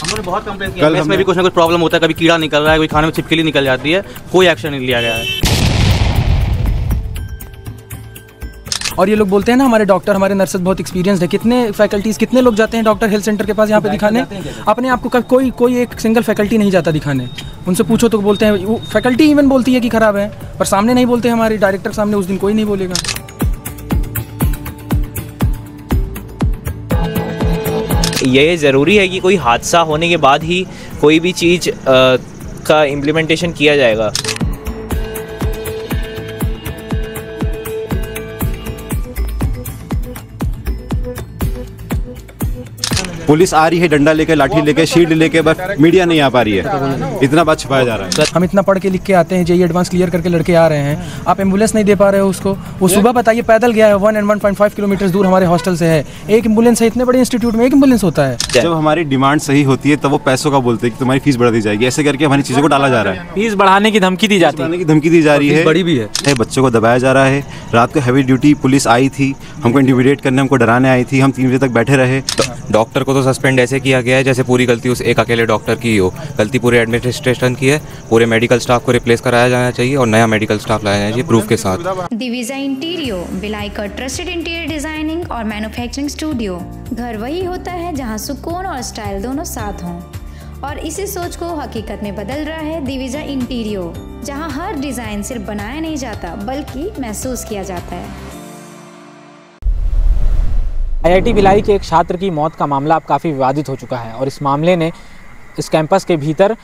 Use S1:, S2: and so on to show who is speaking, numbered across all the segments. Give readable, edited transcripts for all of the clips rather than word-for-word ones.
S1: हमने बहुत कंप्लेंट किया, मेस में भी कुछ ना कुछ प्रॉब्लम होता है, कभी कीड़ा निकल रहा है, कोई खाने में छिपकली निकल जाती है, कोई एक्शन नहीं लिया गया है।
S2: और ये लोग बोलते हैं ना हमारे डॉक्टर हमारे नर्सेज बहुत एक्सपीरियंस्ड है। कितने फैकल्टीज़ कितने लोग जाते हैं डॉक्टर हेल्थ सेंटर के पास यहाँ पे दिखाने, अपने आप को कोई एक सिंगल फैकल्टी नहीं जाता दिखाने। उनसे पूछो तो बोलते हैं, वो फैकल्टी इवन बोलती है कि ख़राब है, पर सामने नहीं बोलते, हमारे डायरेक्टर सामने उस दिन कोई नहीं बोलेगा।
S3: ये ज़रूरी है कि कोई हादसा होने के बाद ही कोई भी चीज़ का इम्प्लीमेंटेशन किया जाएगा।
S4: पुलिस आ रही है डंडा लेके, लाठी लेके, शील्ड लेके, बस मीडिया नहीं आ पा रही है, इतना बात छुपाया जा रहा है।
S2: हम इतना पढ़ के लिख के आते हैं, जेईई एडवांस क्लियर करके लड़के आ रहे हैं, आप एम्बुलेंस नहीं दे पा रहे हो उसको। वो सुबह बताइए पैदल गया है 1 and 1.5 किलोमीटर दूर हमारे हॉस्टल से है, एक एम्बुलेंस है, इतने बड़े इंस्टीट्यूट में एक एम्बुलेंस होता है।
S4: जब हमारी डिमांड सही होती है तब वो पैसों का बोलते हैं कि तुम्हारी फीस बढ़ा दी जाएगी, ऐसे करके हमारी चीज़ों को डाला जा रहा है।
S5: फीस बढ़ाने की धमकी दी जाती है,
S4: धमकी दी जा रही है,
S1: बड़ी भी है।
S4: बच्चों को दबाया जा रहा है। रात को हैवी ड्यूटी पुलिस आई थी, हमको इंटिमिडेट करने, हमको डराने आई थी, हम 3 बजे तक बैठे रहे।
S6: डॉक्टर को तो सस्पेंड ऐसे किया गया है जैसे पूरी गलती उस एक अकेले डॉक्टर की ही हो। गलती पूरे एडमिनिस्ट्रेशन की है। पूरे मेडिकल स्टाफ को रिप्लेस कराया जाना चाहिए और नया मेडिकल स्टाफ लाया जाना चाहिए प्रूफ के साथ।
S7: दिविजा इंटीरियो, भिलाई का ट्रस्टेड इंटीरियर डिजाइनिंग और मैन्युफैक्चरिंग स्टूडियो। घर वही होता है जहां सुकून और स्टाइल दोनों साथ हों, और इसी सोच को हकीकत में बदल रहा है दिविजा इंटीरियो, जहां हर डिजाइन सिर्फ बनाया नहीं जाता बल्कि महसूस किया जाता है।
S5: IIT भिलाई के एक छात्र की मौत का मामला अब काफ़ी विवादित हो चुका है और इस मामले ने इस कैंपस के भीतर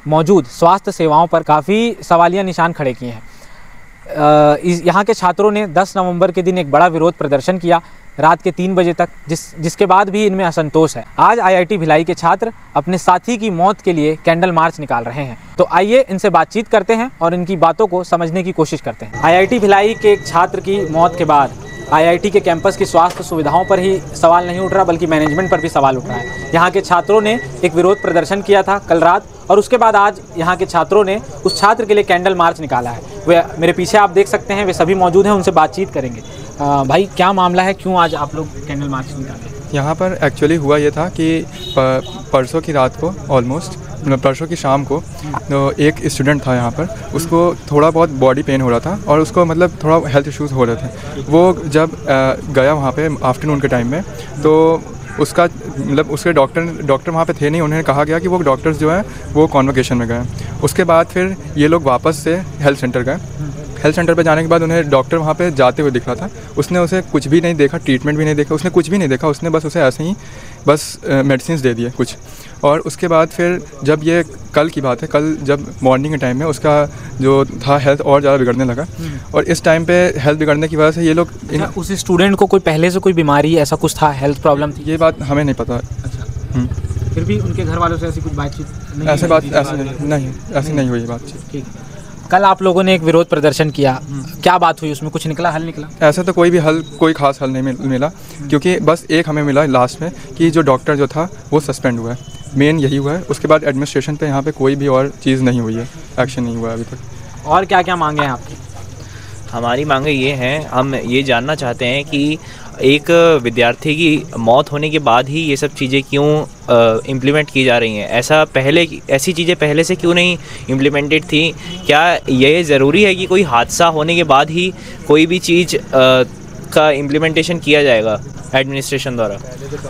S5: मौजूद स्वास्थ्य सेवाओं पर काफ़ी सवालिया निशान खड़े किए हैं। यहाँ के छात्रों ने 10 नवंबर के दिन एक बड़ा विरोध प्रदर्शन किया रात के 3 बजे तक, जिसके बाद भी इनमें असंतोष है। आज IIT भिलाई के छात्र अपने साथी की मौत के लिए कैंडल मार्च निकाल रहे हैं। तो आइए इनसे बातचीत करते हैं और इनकी बातों को समझने की कोशिश करते हैं। IIT भिलाई के एक छात्र की मौत के बाद IIT के कैंपस की स्वास्थ्य सुविधाओं पर ही सवाल नहीं उठ रहा बल्कि मैनेजमेंट पर भी सवाल उठ रहा है। यहाँ के छात्रों ने एक विरोध प्रदर्शन किया था कल रात, और उसके बाद आज यहाँ के छात्रों ने उस छात्र के लिए कैंडल मार्च निकाला है। वे मेरे पीछे आप देख सकते हैं, वे सभी मौजूद हैं, उनसे बातचीत करेंगे। भाई क्या मामला है, क्यों आज आप लोग कैंडल मार्च निकाले?
S8: यहाँ पर एक्चुअली हुआ ये था कि परसों की रात को ऑलमोस्ट मतलब परसों की शाम को तो एक स्टूडेंट था यहाँ पर, उसको थोड़ा बहुत बॉडी पेन हो रहा था और उसको मतलब थोड़ा हेल्थ इश्यूज़ हो रहे थे। वो जब गया वहाँ पे आफ्टरनून के टाइम में, तो उसका मतलब उसके डॉक्टर वहाँ पे थे नहीं। उन्होंने कहा गया कि वो डॉक्टर्स जो हैं वो कॉन्वोकेशन में गए। उसके बाद फिर ये लोग वापस से हेल्थ सेंटर गए। हेल्थ सेंटर पे जाने के बाद उन्हें डॉक्टर वहाँ पे जाते हुए दिख रहा था। उसने उसे कुछ भी नहीं देखा, ट्रीटमेंट भी नहीं देखा, उसने कुछ भी नहीं देखा। उसने बस उसे ऐसे ही बस मेडिसिन दे दिए कुछ। और उसके बाद फिर जब ये कल की बात है, कल जब मॉर्निंग के टाइम में उसका जो था हेल्थ और ज़्यादा बिगड़ने लगा, और इस टाइम पे हेल्थ बिगड़ने की वजह से ये लोग
S5: उस स्टूडेंट को कोई पहले से कोई बीमारी ऐसा कुछ था, हेल्थ प्रॉब्लम थी?
S8: ये बात हमें नहीं पता।
S5: फिर भी उनके घर वालों से ऐसी कुछ बातचीत नहीं?
S8: ऐसे नहीं हुई बातचीत।
S5: ठीक। कल आप लोगों ने एक विरोध प्रदर्शन किया, क्या बात हुई उसमें, कुछ निकला, हल निकला?
S8: ऐसा तो कोई खास हल नहीं मिला, क्योंकि बस एक हमें मिला लास्ट में कि जो डॉक्टर जो था वो सस्पेंड हुआ है। मेन यही हुआ है। उसके बाद एडमिनिस्ट्रेशन पे यहाँ पे कोई भी और चीज़ नहीं हुई है, एक्शन नहीं हुआ है अभी तक।
S5: और क्या क्या मांगे हैं आपकी?
S3: हमारी मांगे ये हैं, हम ये जानना चाहते हैं कि एक विद्यार्थी की मौत होने के बाद ही ये सब चीज़ें क्यों इम्प्लीमेंट की जा रही हैं? ऐसी चीज़ें पहले से क्यों नहीं इम्प्लीमेंटेड थी? क्या ये ज़रूरी है कि कोई हादसा होने के बाद ही कोई भी चीज़ का इम्प्लीमेंटेशन किया जाएगा एडमिनिस्ट्रेशन द्वारा?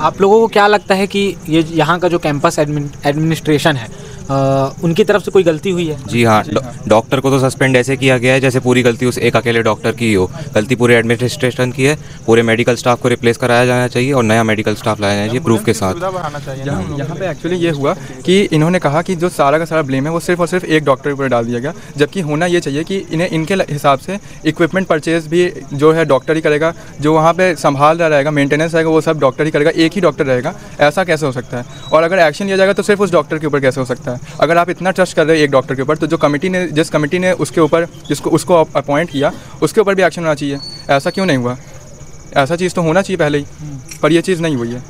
S5: आप लोगों को क्या लगता है कि ये यहाँ का जो कैंपस एडमिनिस्ट्रेशन है उनकी तरफ से कोई गलती हुई है?
S6: जी हाँ, डॉक्टर को तो सस्पेंड ऐसे किया गया है जैसे पूरी गलती उस एक अकेले डॉक्टर की ही हो। गलती पूरे एडमिनिस्ट्रेशन की है। पूरे मेडिकल स्टाफ को रिप्लेस कराया जाना चाहिए और नया मेडिकल स्टाफ लाया जाना चाहिए प्रूफ के साथ।
S8: यहाँ पे एक्चुअली ये हुआ कि इन्होंने कहा कि जो सारा का सारा ब्लेम है वो सिर्फ और सिर्फ एक डॉक्टर के ऊपर डाल दिया गया, जबकि होना ये चाहिए कि इन्हें इनके हिसाब से इक्विपमेंट परचेज भी जो है डॉक्टर ही करेगा, जो वहाँ पे संभाल रहा रहेगा, मेंटेनेंस रहेगा, वो सब डॉक्टर ही करेगा, एक ही डॉक्टर रहेगा। ऐसा कैसे हो सकता है? और अगर एक्शन लिया जाएगा तो सिर्फ उस डॉक्टर के ऊपर कैसे हो सकता है? अगर आप इतना ट्रस्ट कर रहे हैं एक डॉक्टर के ऊपर, तो जिस कमेटी ने उसके ऊपर उसको अपॉइंट किया उसके ऊपर भी एक्शन होना चाहिए। ऐसा क्यों नहीं हुआ? ऐसा चीज़ तो होना चाहिए पहले ही, पर यह चीज़ नहीं हुई है।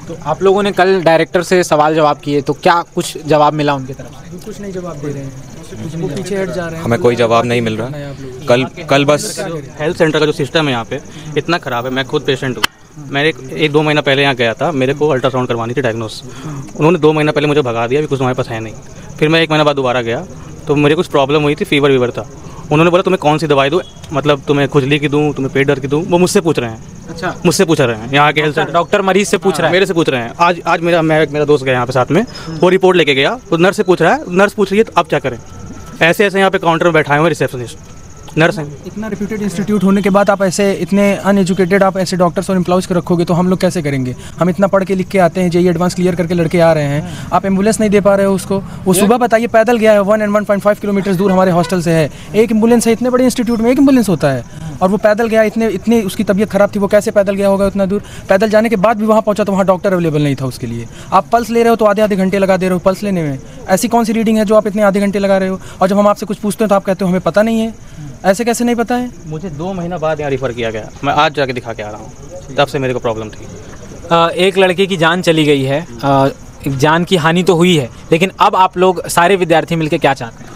S5: तो आप लोगों ने कल डायरेक्टर से सवाल जवाब किए, तो क्या कुछ जवाब मिला उनकी तरफ से?
S2: कुछ नहीं जवाब दे रहे हैं, वो पीछे हट जा रहे हैं।
S6: हमें कोई जवाब नहीं मिल रहा। कल बस
S1: हेल्थ सेंटर का जो सिस्टम है यहाँ पे इतना ख़राब है। मैं खुद पेशेंट हूँ, मैंने एक 2 महीना पहले यहाँ गया था, मेरे को अल्ट्रासाउंड करवानी थी डायग्नोस। उन्होंने 2 महीना पहले मुझे भगा दिया, अभी कुछ हमारे पास है नहीं। फिर मैं 1 महीना बाद दोबारा गया तो मुझे कुछ प्रॉब्लम हुई थी, फीवर था। उन्होंने बोला तुम्हें कौन सी दवाई दूँ, मतलब तुम्हें खुजली की दूँ, तुम्हें पेट दर्द की दूँ, वो मुझसे पूछ रहे हैं।
S5: अच्छा,
S1: मुझसे पूछ रहे हैं यहाँ के हेल्थ सेंटर।
S5: डॉक्टर मरीज से पूछ रहा है,
S1: मेरे से पूछ रहे हैं। आज मेरा दोस्त गया यहाँ पे साथ में, वो रिपोर्ट लेके गया, तो नर्स से पूछ रहा है, नर्स पूछ रही है तो अब क्या करें। ऐसे यहाँ पे काउंटर में बैठाए हुए रिसेप्शनिस्ट नर्स हैं।
S2: इतना रेप्यूटेड इंस्टीट्यूट होने के बाद आप ऐसे इतने अनएजुकेटेड आप ऐसे डॉक्टर्स और एम्प्लॉयज़ को रखोगे तो हम लोग कैसे करेंगे। हम इतना पढ़ के लिख के आते हैं, जेईई एडवांस क्लियर करके लड़के आ रहे हैं, आप एम्बुलेंस नहीं दे पा रहे हो उसको। वो सुबह बताइए पैदल गया है 1.5 किलोमीटर दूर हमारे हॉस्टल से है, एक एम्बुलेंस है। इतने बड़े इंस्टीट्यूट में एक एम्बुलेंस होता है और वो पैदल गया, इतनी उसकी तबीयत खराब थी, वो कैसे पैदल गया होगा उतना दूर। पैदल जाने के बाद भी वहाँ पहुँचा तो वहाँ डॉक्टर अवेलेबल नहीं था उसके लिए। आप पल्स ले रहे हो तो आधे घंटे लगा दे रहे हो पल्स लेने में। ऐसी कौन सी रीडिंग है जो आप इतने आधे घंटे लगा रहे हो। और जब हम आपसे कुछ पूछते हैं तो आप कहते हो हमें पता नहीं है। ऐसे कैसे नहीं पता है।
S1: मुझे 2 महीना बाद यहाँ रिफ़र किया गया, मैं आज जाके दिखा के आ रहा हूँ, तब से मेरे को प्रॉब्लम थी।
S5: एक लड़के की जान चली गई है, जान की हानि तो हुई है, लेकिन अब आप लोग सारे विद्यार्थी मिलकर क्या चाहते हैं?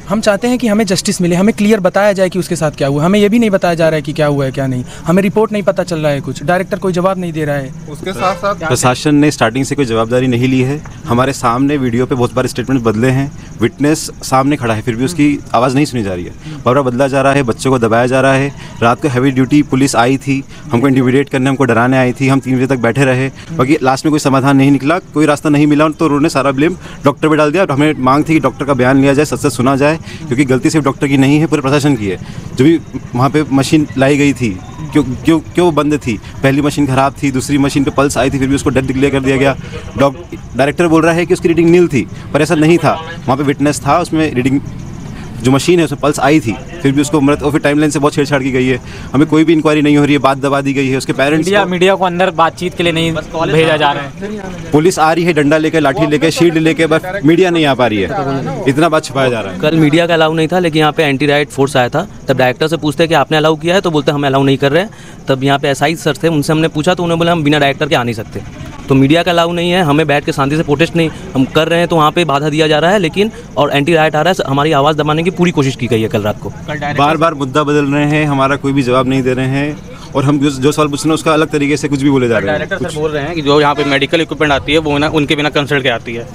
S2: हम चाहते हैं कि हमें जस्टिस मिले, हमें क्लियर बताया जाए कि उसके साथ क्या हुआ। हमें ये भी नहीं बताया जा रहा है कि क्या हुआ है क्या नहीं, हमें रिपोर्ट नहीं पता चल रहा है, कुछ डायरेक्टर कोई जवाब नहीं दे रहा है।
S4: उसके साथ साथ प्रशासन ने स्टार्टिंग से कोई जवाबदारी नहीं ली है। हमारे सामने वीडियो पे बहुत बार स्टेटमेंट बदले हैं, विटनेस सामने खड़ा है फिर भी उसकी आवाज़ नहीं सुनी जा रही है। बार बदला जा रहा है, बच्चों को दबाया जा रहा है। रात को हैवी ड्यूटी पुलिस आई थी, हमको इंटिमिडेट करने, हमको डराने आई थी। हम 3 बजे तक बैठे रहे, बाकी लास्ट में कोई समाधान नहीं निकला, कोई रास्ता नहीं मिला, तो उन्होंने सारा ब्लेम डॉक्टर पे डाल दिया। हमें मांग थी कि डॉक्टर का बयान लिया जाए, सच सुना जाए, क्योंकि गलती सिर्फ डॉक्टर की नहीं है, पूरे प्रशासन की है। जो भी वहाँ पे मशीन लाई गई थी, क्यों बंद थी। पहली मशीन खराब थी, दूसरी मशीन पे पल्स आई थी, फिर भी उसको डेथ डिक्लेयर कर दिया गया। डायरेक्टर बोल रहा है कि उसकी रीडिंग नील थी, पर ऐसा नहीं था। वहाँ पे विटनेस था, उसमें रीडिंग जो मशीन है उसमें पल्स आई थी, फिर भी उसको मृत। और फिर टाइमलाइन से बहुत छेड़छाड़ की गई है, हमें कोई भी इंक्वायरी नहीं हो रही है, बात दबा दी गई है। उसके पेरेंट्स
S5: मीडिया को अंदर बातचीत के लिए नहीं भेजा जा रहा है।
S4: पुलिस आ रही है डंडा लेके, लाठी लेके, शील्ड लेके, बस मीडिया नहीं आ पा रही है। इतना बात छुपाया जा रहा है।
S1: कल मीडिया का अलाउ नहीं था, लेकिन यहाँ पे एंटी राइट फोर्स आया था। तब डायरेक्टर से पूछते कि आपने अलाउ किया है, तो बोलते हम अलाउ नहीं कर रहे हैं। तब यहाँ पे एसआई सर थे, उनसे हमने पूछा तो उन्होंने बोला हम बिना डायरेक्टर के आ नहीं सकते। तो मीडिया का अलाउ नहीं है, हमें बैठ के शांति से प्रोटेस्ट नहीं हम कर रहे हैं, तो वहाँ पे बाधा दिया जा रहा है। लेकिन और एंटी राइट आ रहा है, हमारी आवाज़ दबाने की पूरी कोशिश की गई है कल रात को।
S4: बार बार मुद्दा बदल रहे हैं, हमारा कोई भी जवाब नहीं दे रहे हैं, और हम जो सवाल पूछ रहे हैं उसका अलग तरीके से कुछ भी बोले जा रहे हैं।
S1: डायरेक्टर सर बोल रहे हैं कि जो यहाँ पे मेडिकल इक्विपमेंट आती है वो ना उनके बिना कंसल्ट के आती है।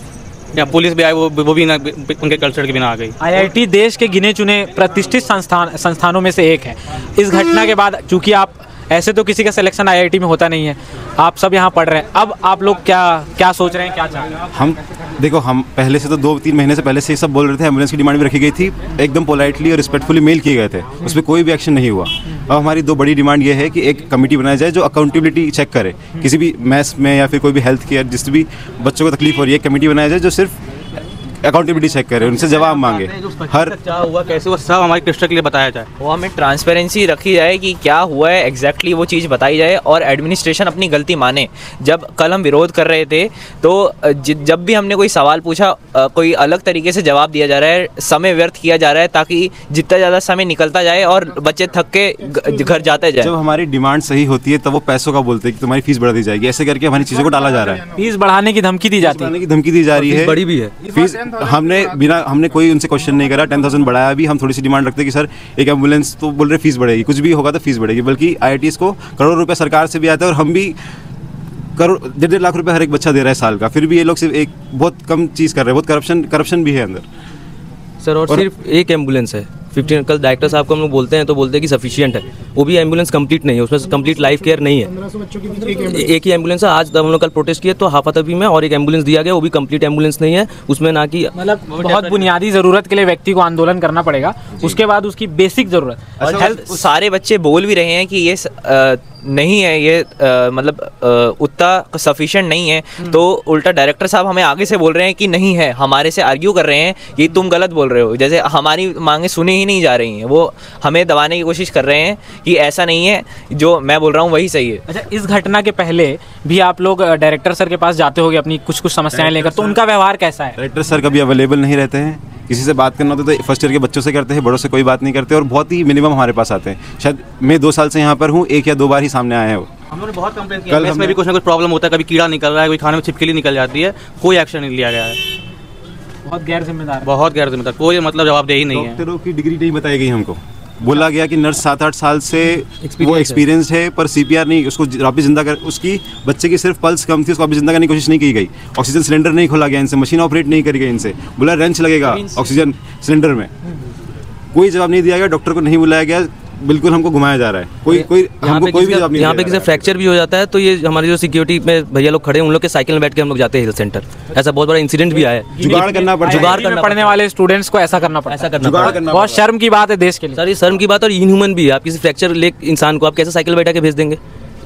S1: यहाँ पुलिस भी आई, वो भी ना उनके कंसल्ट के बिना आ गई।
S5: IIT देश के गिने चुने प्रतिष्ठित संस्थानों में से एक है। इस घटना के बाद, चूंकि आप ऐसे तो किसी का सिलेक्शन IIT में होता नहीं है, आप सब यहाँ पढ़ रहे हैं, अब आप लोग क्या सोच रहे हैं, क्या चाह रहे हैं?
S4: हम देखो, हम पहले से तो 2-3 महीने से पहले से ये सब बोल रहे थे। एम्बुलेंस की डिमांड भी रखी गई थी, एकदम पोलाइटली और रिस्पेक्टफुली मेल किए गए थे, उस पर कोई भी एक्शन नहीं हुआ। अब हमारी 2 बड़ी डिमांड ये है कि एक कमेटी बनाई जाए जो अकाउंटेबिलिटी चेक करे, किसी भी मैस में या फिर कोई भी हेल्थ केयर जिस भी बच्चों को तकलीफ हो रही है, कमेटी बनाई जाए जो सिर्फ अकाउंटेबिलिटी चेक करे, उनसे जवाब मांगे। हर
S1: क्या हुआ, कैसे हुआ, सब हमारे क्रिस्टल के लिए बताया जाए।
S3: वो हमें ट्रांसपेरेंसी रखी जाए कि क्या हुआ है एग्जैक्टली, वो चीज़ बताई जाए, और एडमिनिस्ट्रेशन अपनी गलती माने। जब कल हम विरोध कर रहे थे तो जब भी हमने कोई सवाल पूछा, कोई अलग तरीके से जवाब दिया जा रहा है, समय व्यर्थ किया जा रहा है, ताकि जितना ज़्यादा समय निकलता जाए और बच्चे थक के घर जाते जाए।
S4: जब हमारी डिमांड सही होती है तब वो पैसों का बोलते हैं कि तुम्हारी फीस बढ़ा दी जाएगी, ऐसे करके हमारी चीज़ों को डाला जा रहा है।
S5: फीस बढ़ाने की धमकी दी जाती है,
S4: धमकी दी जा रही है,
S1: बड़ी भी है
S4: फीस। हमने कोई उनसे क्वेश्चन नहीं करा, 10,000 बढ़ाया भी। हम थोड़ी सी डिमांड रखते हैं कि सर एक एम्बुलेंस, तो बोल रहे फीस बढ़ेगी, कुछ भी होगा तो फीस बढ़ेगी। बल्कि IITs को करोड़ों रुपए सरकार से भी आता है, और हम भी 1.5 लाख रुपए हर एक बच्चा दे रहा है साल का, फिर भी ये लोग सिर्फ एक बहुत कम चीज़ कर रहे हैं। बहुत करप्शन भी है अंदर
S1: सर। और सिर्फ एक एम्बुलेंस है 15। कल डायरेक्टर साहब को हम लोग बोलते हैं तो बोलते हैं कि सफिशिएंट है, वो भी एम्बुलेंस कंप्लीट नहीं है, उसमें कंप्लीट लाइफ केयर नहीं है। एक ही एम्बुलेंस है। आज हम लोग कल प्रोटेस्ट किए तो हाफातबी में और एक एम्बुलेंस दिया गया, वो भी कंप्लीट एम्बुलेंस नहीं है, उसमें ना कि
S5: मतलब बहुत बुनियादी ज़रूरत के लिए व्यक्ति को आंदोलन करना पड़ेगा, उसके बाद उसकी बेसिक ज़रूरत।
S3: और हेल्थ सारे बच्चे बोल भी रहे हैं कि ये नहीं है, ये मतलब उतना सफिशिएंट नहीं है, तो उल्टा डायरेक्टर साहब हमें आगे से बोल रहे हैं कि नहीं है, हमारे से आर्ग्यू कर रहे हैं कि तुम गलत बोल रहे हो, जैसे हमारी मांगे सुनी ही नहीं जा रही हैं। वो हमें दबाने की कोशिश कर रहे हैं कि ऐसा नहीं है, जो मैं बोल रहा हूँ वही सही है।
S5: अच्छा, इस घटना के पहले भी आप लोग डायरेक्टर सर के पास जाते होंगे अपनी कुछ समस्याएं लेकर, तो उनका व्यवहार कैसा है?
S4: डायरेक्टर सर कभी अवेलेबल नहीं रहते हैं, किसी से बात करना होता है तो फर्स्ट ईयर के बच्चों से करते हैं, बड़ों से कोई बात नहीं करते, और बहुत ही मिनिमम हमारे पास आते हैं। शायद मैं 2 साल से यहाँ पर हूँ, 1 या 2 बार ही सामने आए हैं वो।
S1: हमने बहुत कंप्लेंट किया, इसमें भी कुछ ना कुछ प्रॉब्लम होता है, कभी कीड़ा निकल रहा है, कोई खाने में छिपकली निकल जाती है, कोई एक्शन नहीं लिया गया है।
S5: बहुत गैर जिम्मेदार,
S1: बहुत गैर जिम्मेदार, कोई मतलब जवाब दे ही नहीं है।
S4: डॉक्टरों की डिग्री नहीं बताई गई हमको, बोला गया कि नर्स 7-8 साल से वो एक्सपीरियंस है, पर CPR नहीं, उसको वापस जिंदा कर, उसकी बच्चे की सिर्फ पल्स कम थी, उसको वापस जिंदा करने की कोशिश नहीं की गई। ऑक्सीजन सिलेंडर नहीं खोला गया इनसे, मशीन ऑपरेट नहीं करी गई इनसे, बोला रेंच लगेगा ऑक्सीजन सिलेंडर में, कोई जवाब नहीं दिया गया, डॉक्टर को नहीं बुलाया गया, बिल्कुल हमको घुमाया जा रहा है, कोई हमको कोई भी जवाब नहीं।
S1: यहाँ पे किसी फ्रैक्चर भी हो जाता है तो ये हमारे जो सिक्योरिटी में भैया लोग खड़े हैं उन लोग के साइकिल में बैठ के हम लोग जाते हैं हेल्थ सेंटर। ऐसा बहुत बड़ा इंसिडेंट भी आया है।
S4: जुगाड़ करना पड़ता है,
S1: जुगाड़ करना
S5: पढ़ने वाले स्टूडेंट्स को ऐसा करना पड़ता है, बहुत शर्म की बात है देश के लिए।
S1: सर ये शर्म की बात और इनह्यूमन भी है। आप किसी फ्रैक्चर ले इंसान को आप कैसे साइकिल बैठा के भेज देंगे?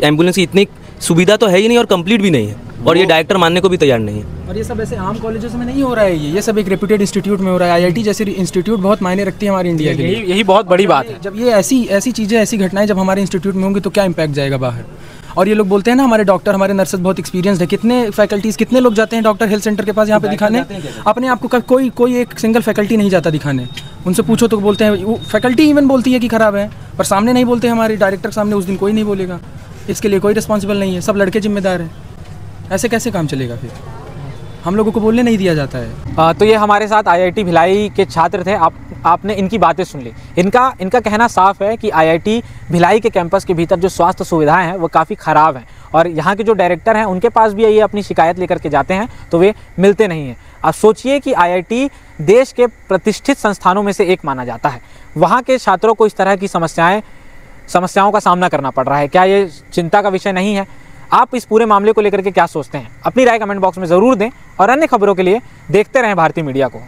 S1: एम्बुलेंस की इतनी सुविधा तो है ही नहीं और कंप्लीट भी नहीं है, और ये डायरेक्टर मानने को भी तैयार नहीं है।
S2: और ये सब ऐसे आम कॉलेजों में नहीं हो रहा है, ये सब एक रेप्यूटेड इंस्टीट्यूट में हो रहा है। IIT जैसे इंस्टीट्यूट बहुत मायने रखती है हमारी इंडिया के लिए,
S5: यही बहुत बड़ी बात है।
S2: जब ये ऐसी चीज़ें, ऐसी घटनाएं जब हमारे इंस्टीट्यूट में होंगी तो क्या इम्पैक्ट जाएगा बाहर। और ये लोग बोलते हैं ना हमारे डॉक्टर, हमारे नर्सेज बहुत एक्सपीरियंस है, कितने फैकल्टीज़, कितने लोग जाते हैं डॉक्टर हेल्थ सेंटर के पास यहाँ पे दिखाने, अपने आप को कोई एक सिंगल फैकल्टी नहीं जाता दिखाने। उनसे पूछो तो बोलते हैं, फैकल्टी इवन बोलती है कि ख़राब है, पर सामने नहीं बोलते, हमारे डायरेक्टर सामने उस दिन कोई नहीं बोलेगा, इसके लिए कोई रिस्पॉन्सिबल नहीं है, सब लड़के जिम्मेदार हैं। ऐसे कैसे काम चलेगा फिर? हम लोगों को बोलने नहीं दिया जाता है।
S5: तो ये हमारे साथ IIT भिलाई के छात्र थे। आपने इनकी बातें सुन ली। इनका कहना साफ है कि IIT भिलाई के कैंपस के भीतर जो स्वास्थ्य सुविधाएं हैं वो काफ़ी ख़राब हैं, और यहाँ के जो डायरेक्टर हैं उनके पास भी ये अपनी शिकायत लेकर के जाते हैं तो वे मिलते नहीं हैं। आप सोचिए कि IIT देश के प्रतिष्ठित संस्थानों में से एक माना जाता है, वहाँ के छात्रों को इस तरह की समस्याओं का सामना करना पड़ रहा है। क्या ये चिंता का विषय नहीं है? आप इस पूरे मामले को लेकर के क्या सोचते हैं? अपनी राय कमेंट बॉक्स में ज़रूर दें, और अन्य खबरों के लिए देखते रहें भारतीय मीडिया को।